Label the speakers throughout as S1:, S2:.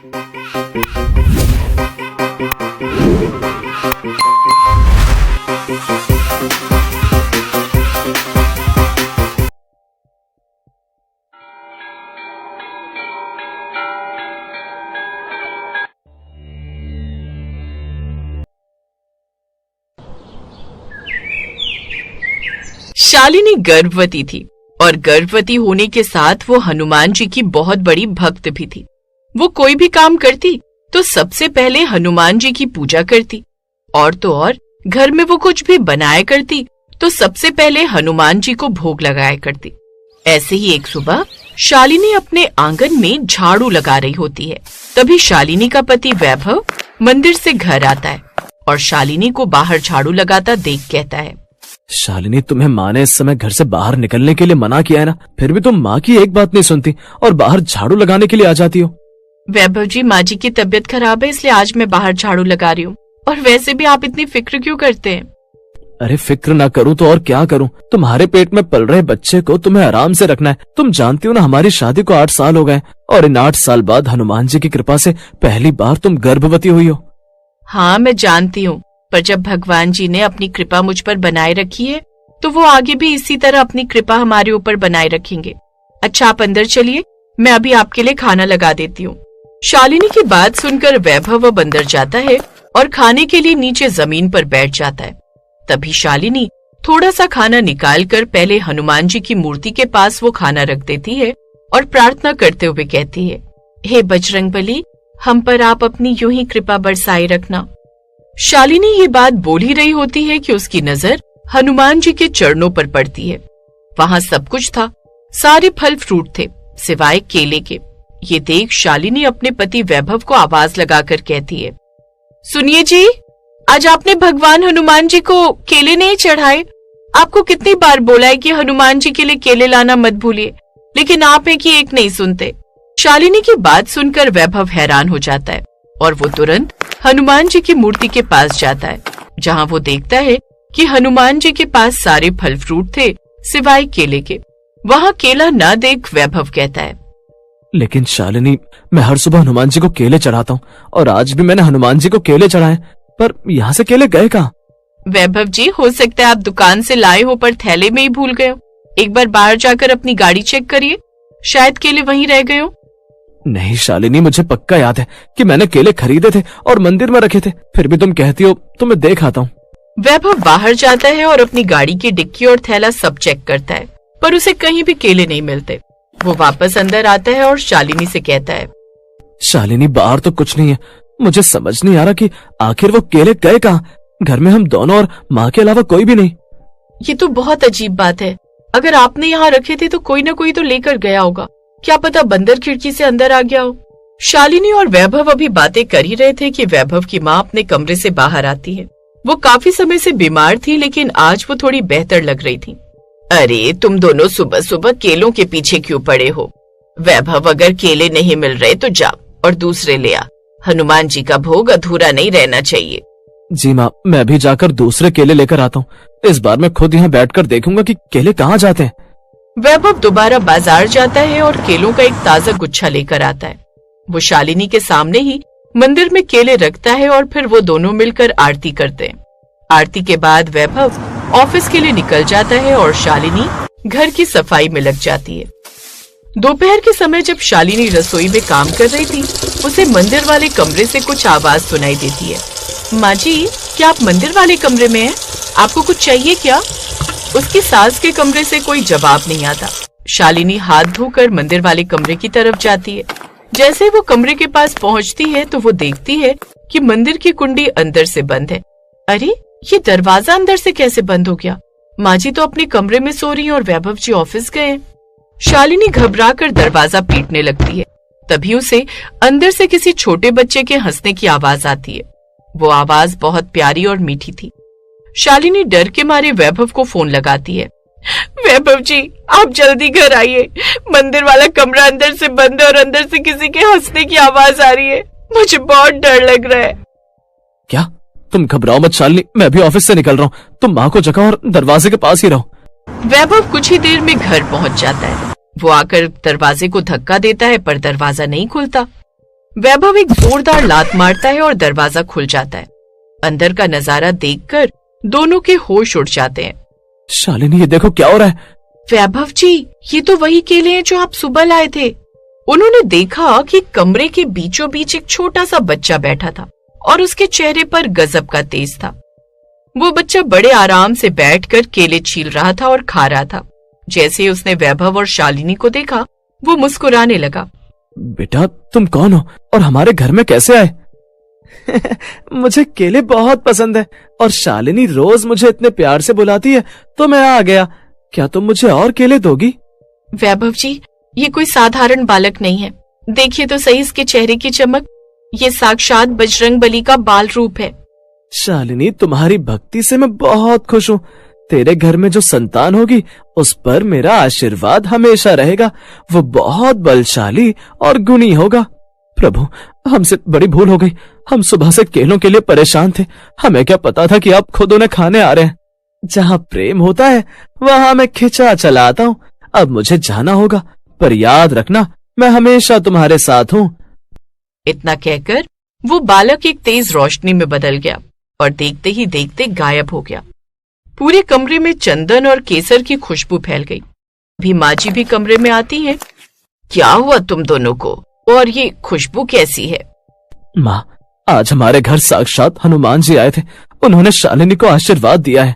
S1: शालिनी गर्भवती थी और गर्भवती होने के साथ वो हनुमान जी की बहुत बड़ी भक्त भी थी। वो कोई भी काम करती तो सबसे पहले हनुमान जी की पूजा करती, और तो और घर में वो कुछ भी बनाया करती तो सबसे पहले हनुमान जी को भोग लगाया करती। ऐसे ही एक सुबह शालिनी अपने आंगन में झाड़ू लगा रही होती है। तभी शालिनी का पति वैभव मंदिर से घर आता है और शालिनी को बाहर झाड़ू लगाता देख कहता है,
S2: शालिनी, तुम्हें माँ ने इस समय घर से बाहर निकलने के लिए मना किया है ना, फिर भी तुम माँ की एक बात नहीं सुनती और बाहर झाड़ू लगाने के लिए आ जाती हो।
S1: वैभव जी, माँ जी की तबीयत खराब है इसलिए आज मैं बाहर झाड़ू लगा रही हूँ। और वैसे भी आप इतनी फिक्र क्यों करते हैं?
S2: अरे फिक्र ना करूँ तो और क्या करूँ, तुम्हारे पेट में पल रहे बच्चे को तुम्हें आराम से रखना है। तुम जानती हो ना, हमारी शादी को 8 साल हो गए और इन 8 साल बाद हनुमान जी की कृपा से पहली बार तुम गर्भवती हुई हो।
S1: हाँ मैं जानती हूँ, पर जब भगवान जी ने अपनी कृपा मुझ पर बनाए रखी है तो वो आगे भी इसी तरह अपनी कृपा हमारे ऊपर बनाए रखेंगे। अच्छा आप अंदर चलिए, मैं अभी आपके लिए खाना लगा देती हूँ। शालिनी की बात सुनकर वैभव अब अंदर जाता है और खाने के लिए नीचे जमीन पर बैठ जाता है। तभी शालिनी थोड़ा सा खाना निकालकर पहले हनुमान जी की मूर्ति के पास वो खाना रख देती है और प्रार्थना करते हुए कहती है, हे बजरंगबली, हम पर आप अपनी यूं ही कृपा बरसाए रखना। शालिनी ये बात बोल ही रही होती है कि उसकी नजर हनुमान जी के चरणों पर पड़ती है। वहां सब कुछ था, सारे फल फ्रूट थे सिवाय केले के। ये देख शालिनी अपने पति वैभव को आवाज लगाकर कहती है, सुनिए जी, आज आपने भगवान हनुमान जी को केले नहीं चढ़ाए। आपको कितनी बार बोला है कि हनुमान जी के लिए केले लाना मत भूलिए, लेकिन आप हैं कि एक नहीं सुनते। शालिनी की बात सुनकर वैभव हैरान हो जाता है और वो तुरंत हनुमान जी की मूर्ति के पास जाता है, जहाँ वो देखता है कि हनुमान जी के पास सारे फल फ्रूट थे सिवाय केले के। वहाँ केला न देख वैभव कहता है,
S2: लेकिन शालिनी, मैं हर सुबह हनुमान जी को केले चढ़ाता हूँ और आज भी मैंने हनुमान जी को केले चढ़ाए, पर यहाँ से केले गए कहाँ?
S1: वैभव जी, हो सकता है आप दुकान से लाए हो पर थैले में ही भूल गए हो। एक बार बाहर जाकर अपनी गाड़ी चेक करिए, शायद केले वहीं रह गए हो।
S2: नहीं शालिनी, मुझे पक्का याद है कि मैंने केले खरीदे थे और मंदिर में रखे थे, फिर भी तुम कहती हो तो मैं देख आता हूँ।
S1: वैभव बाहर जाता है और अपनी गाड़ी की डिक्की और थैला सब चेक करता है, पर उसे कहीं भी केले नहीं मिलते। वो वापस अंदर आता है और शालिनी से कहता है,
S2: शालिनी, बाहर तो कुछ नहीं है, मुझे समझ नहीं आ रहा कि आखिर वो केले गए कहाँ। घर में हम दोनों और माँ के अलावा कोई भी नहीं।
S1: ये तो बहुत अजीब बात है। अगर आपने यहाँ रखे थे तो कोई न कोई तो लेकर गया होगा, क्या पता बंदर खिड़की से अंदर आ गया हो। शालिनी और वैभव अभी बातें कर ही रहे थे कि वैभव की माँ अपने कमरे से बाहर आती है। वो काफी समय से बीमार थी, लेकिन आज वो थोड़ी बेहतर लग रही थी। अरे तुम दोनों सुबह सुबह केलों के पीछे क्यों पड़े हो? वैभव, अगर केले नहीं मिल रहे तो जा और दूसरे ले आ। हनुमान जी का भोग अधूरा नहीं रहना चाहिए।
S2: जी माँ, मैं अभी जाकर दूसरे केले लेकर आता हूँ। इस बार मैं खुद यहाँ बैठकर देखूंगा कि केले कहाँ जाते हैं।
S1: वैभव दोबारा बाजार जाता है और केलों का एक ताजा गुच्छा लेकर आता है। वो शालिनी के सामने ही मंदिर में केले रखता है और फिर वो दोनों मिलकर आरती करते हैं। आरती के बाद वैभव ऑफिस के लिए निकल जाता है और शालिनी घर की सफाई में लग जाती है। दोपहर के समय जब शालिनी रसोई में काम कर रही थी, उसे मंदिर वाले कमरे से कुछ आवाज सुनाई देती है। माँ जी, क्या आप मंदिर वाले कमरे में हैं? आपको कुछ चाहिए क्या? उसकी सास के कमरे से कोई जवाब नहीं आता। शालिनी हाथ धोकर मंदिर वाले कमरे की तरफ जाती है। जैसे वो कमरे के पास पहुंचती है तो वो देखती है कि मंदिर की कुंडी अंदर से बंद है। अरे, ये दरवाजा अंदर से कैसे बंद हो गया? माँ जी तो अपने कमरे में सो रही हैं और वैभव जी ऑफिस गए। शालिनी घबराकर दरवाजा पीटने लगती है। तभी उसे अंदर से किसी छोटे बच्चे के हंसने की आवाज आती है। वो आवाज बहुत प्यारी और मीठी थी। शालिनी डर के मारे वैभव को फोन लगाती है। वैभव जी, आप जल्दी घर आइए, मंदिर वाला कमरा अंदर से बंद है और अंदर से किसी के हंसने की आवाज आ रही है। मुझे बहुत डर लग रहा है।
S2: क्या? तुम घबराओ मत शालिनी, मैं भी ऑफिस से निकल रहा हूँ। तुम माँ को जगाओ और दरवाजे के पास ही रहो।
S1: वैभव कुछ ही देर में घर पहुंच जाता है। वो आकर दरवाजे को धक्का देता है पर दरवाजा नहीं खुलता। वैभव एक जोरदार लात मारता है और दरवाजा खुल जाता है। अंदर का नजारा देखकर दोनों के होश उड़ जाते हैं।
S2: शालिनी, ये देखो क्या हो रहा है।
S1: वैभव जी, ये तो वही केले हैं जो आप सुबह लाए थे। उन्होंने देखा कि कमरे के बीचों बीच एक छोटा सा बच्चा बैठा था और उसके चेहरे पर गजब का तेज था। वो बच्चा बड़े आराम से बैठकर केले छील रहा था और खा रहा था। जैसे ही उसने वैभव और शालिनी को देखा, वो मुस्कुराने लगा।
S2: बेटा, तुम कौन हो और हमारे घर में कैसे आए? मुझे केले बहुत पसंद है और शालिनी रोज मुझे इतने प्यार से बुलाती है, तो मैं आ गया। क्या तुम मुझे और केले दोगी?
S1: वैभव जी, ये कोई साधारण बालक नहीं है। देखिए तो सही इसके चेहरे की चमक। ये साक्षात बजरंगबली का बाल रूप है।
S2: शालिनी, तुम्हारी भक्ति से मैं बहुत खुश हूँ। तेरे घर में जो संतान होगी उस पर मेरा आशीर्वाद हमेशा रहेगा। वो बहुत बलशाली और गुणी होगा। प्रभु, हमसे बड़ी भूल हो गई। हम सुबह से केलों के लिए परेशान थे। हमें क्या पता था कि आप खुद उन्हें खाने आ रहे हैं। जहाँ प्रेम होता है वहाँ मैं खिंचा चला आता हूँ। अब मुझे जाना होगा, पर याद रखना मैं हमेशा तुम्हारे साथ हूँ।
S1: इतना कहकर वो बालक एक तेज रोशनी में बदल गया और देखते ही देखते गायब हो गया। पूरे कमरे में चंदन और केसर की खुशबू फैल गई। अभी माँ जी भी कमरे में आती हैं। क्या हुआ तुम दोनों को, और ये खुशबू कैसी है?
S2: माँ, आज हमारे घर साक्षात हनुमान जी आए थे। उन्होंने शालिनी को आशीर्वाद दिया है।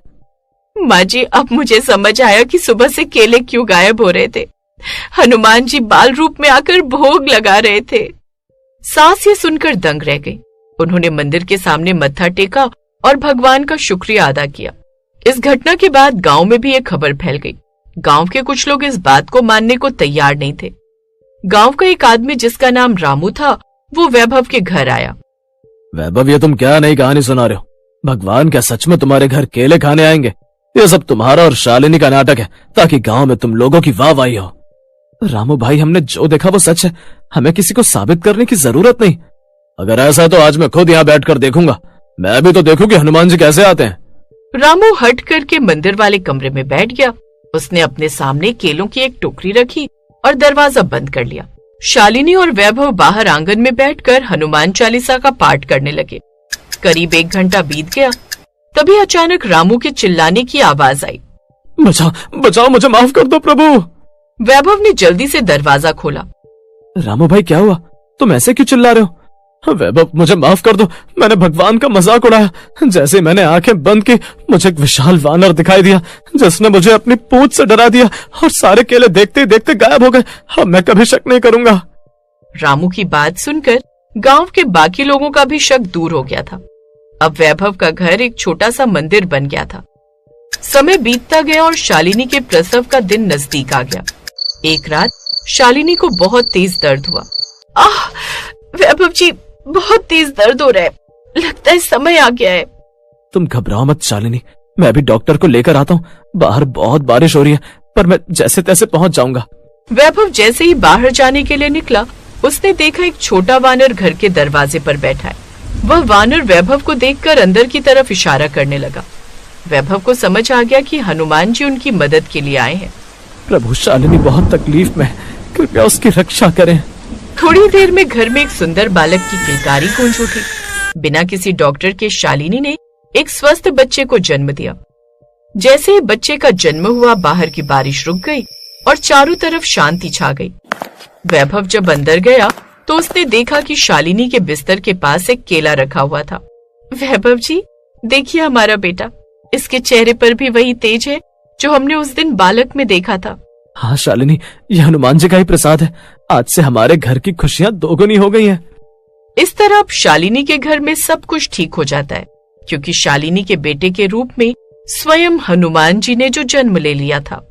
S1: माँ जी, अब मुझे समझ आया कि सुबह से केले क्यों गायब हो रहे थे। हनुमान जी बाल रूप में आकर भोग लगा रहे थे। सास ये सुनकर दंग रह गई। उन्होंने मंदिर के सामने मत्था टेका और भगवान का शुक्रिया अदा किया। इस घटना के बाद गांव में भी एक खबर फैल गई। गांव के कुछ लोग इस बात को मानने को तैयार नहीं थे। गांव का एक आदमी जिसका नाम रामू था, वो वैभव के घर आया।
S2: वैभव, ये तुम क्या नई कहानी सुना रहे हो? भगवान क्या सच में तुम्हारे घर केले खाने आएंगे? ये सब तुम्हारा और शालिनी का नाटक है, ताकि गांव में तुम लोगों की वाहवाही हो। रामू भाई, हमने जो देखा वो सच है। हमें किसी को साबित करने की जरूरत नहीं। अगर ऐसा है तो आज मैं खुद यहाँ बैठकर देखूंगा। मैं भी तो देखूं कि हनुमान जी कैसे आते हैं।
S1: रामू हट करके मंदिर वाले कमरे में बैठ गया। उसने अपने सामने केलों की एक टोकरी रखी और दरवाजा बंद कर लिया। शालिनी और वैभव बाहर आंगन में बैठकर हनुमान चालीसा का पाठ करने लगे। करीब 1 घंटा बीत गया। तभी अचानक रामू के चिल्लाने की आवाज आई।
S2: बचाओ, बचाओ, मुझे माफ कर दो प्रभु।
S1: वैभव ने जल्दी से दरवाजा खोला।
S2: रामू भाई, क्या हुआ? तुम ऐसे क्यों चिल्ला रहे हो? वैभव, मुझे माफ कर दो। मैंने भगवान का मजाक उड़ाया। जैसे मैंने आंखें बंद की, मुझे एक विशाल वानर दिखाई दिया जिसने मुझे अपनी पूंछ से डरा दिया और सारे केले देखते ही देखते गायब हो गए। अब मैं कभी शक नहीं करूंगा।
S1: रामू की बात सुनकर गांव के बाकी लोगों का भी शक दूर हो गया था। अब वैभव का घर एक छोटा सा मंदिर बन गया था। समय बीतता गया और शालिनी के प्रसव का दिन नजदीक आ गया। एक रात शालिनी को बहुत तेज दर्द हुआ। आह वैभव जी, बहुत तेज दर्द हो रहा है। लगता है समय आ गया है।
S2: तुम घबराओ मत शालिनी, मैं अभी डॉक्टर को लेकर आता हूँ। बाहर बहुत बारिश हो रही है, पर मैं जैसे तैसे पहुँच जाऊंगा।
S1: वैभव जैसे ही बाहर जाने के लिए निकला, उसने देखा एक छोटा वानर घर के दरवाजे पर बैठा है। वह वानर वैभव को देखकर अंदर की तरफ इशारा करने लगा। वैभव को समझ आ गया कि हनुमान जी उनकी मदद के लिए आए हैं।
S2: प्रभु, शालिनी बहुत तकलीफ में है, कृपया उसकी रक्षा करें।
S1: थोड़ी देर में घर में एक सुंदर बालक की किलकारी गूंज उठी। बिना किसी डॉक्टर के शालिनी ने एक स्वस्थ बच्चे को जन्म दिया। जैसे ही बच्चे का जन्म हुआ, बाहर की बारिश रुक गई और चारों तरफ शांति छा गई। वैभव जब अंदर गया तो उसने देखा कि शालिनी के बिस्तर के पास एक केला रखा हुआ था। वैभव जी, देखिए हमारा बेटा। इसके चेहरे पर भी वही तेज है जो हमने उस दिन बालक में देखा था।
S2: हाँ शालिनी, यह हनुमान जी का ही प्रसाद है। आज से हमारे घर की खुशियाँ दोगुनी हो गई हैं।
S1: इस तरह अब शालिनी के घर में सब कुछ ठीक हो जाता है, क्योंकि शालिनी के बेटे के रूप में स्वयं हनुमान जी ने जो जन्म ले लिया था।